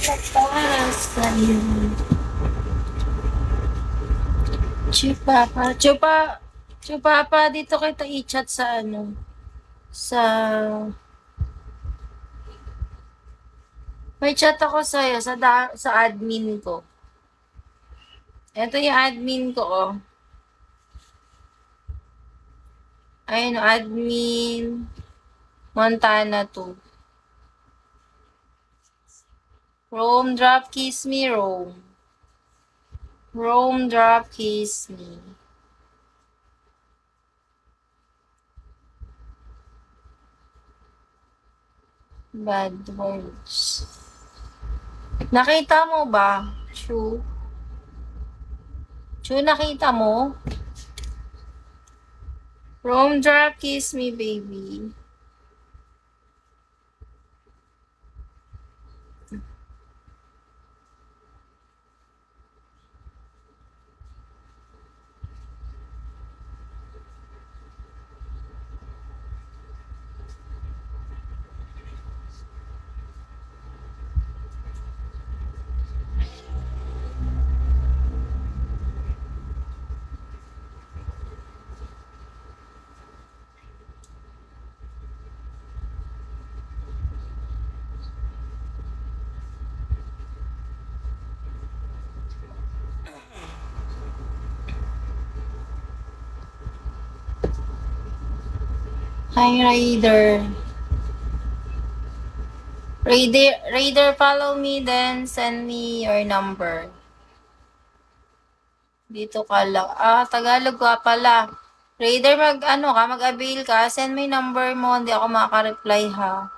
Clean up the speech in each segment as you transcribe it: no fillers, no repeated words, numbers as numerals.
Para sa'yo. Chupapa. Chupapa, dito kita i-chat sa ano. Sa... May chat ako sa'yo sa admin ko. Ito yung admin ko, oh. Ayun, admin. Montana 2. Rome, drop, kiss me, Rome. Rome, drop, kiss me. Bad words. Nakita mo ba, Chu? Chu, nakita mo? Rome, drop, kiss me, baby. Hi, Raider. Raider, follow me, then send me your number. Dito ka lang. Tagalog ka pala. Raider, mag-avail ka. Send mo yung number mo. Hindi ako makaka-reply, ha.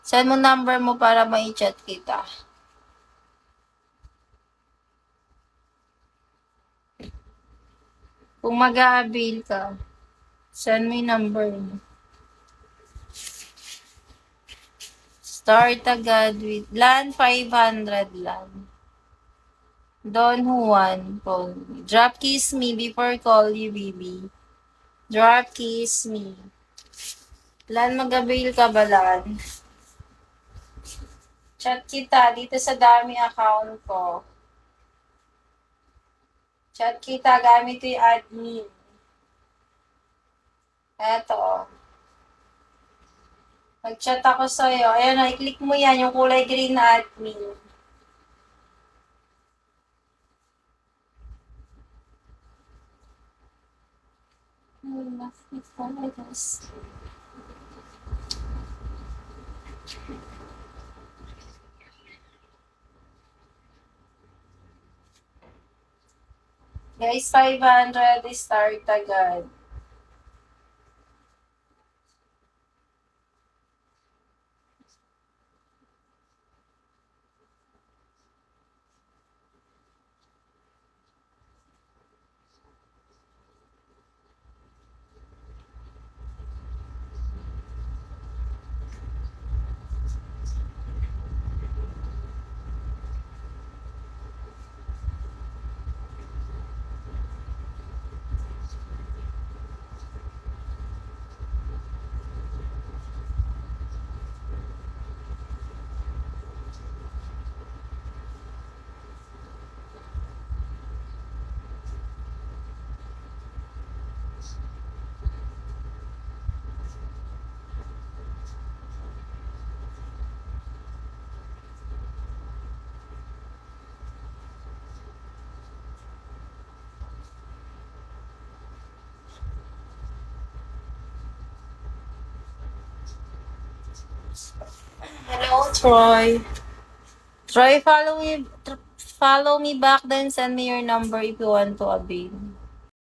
Send mo number mo para ma-chat kita. Kung mag-avail ka, send mo yung number mo. Start agad with LAN 500 LAN. Don Juan, call me. Drop kiss me before call you, baby. Drop kiss me. LAN, mag-avail ka ba, LAN? Chat kita dito sa dami account ko. Chat kita gamit yung admin. Eto. Mag-chat ako sa'yo. Ayan na, i-click mo yan, yung kulay green na admin. Guys, 500 start agad. Hello, Troy. Troy, follow me back, then send me your number if you want to avail.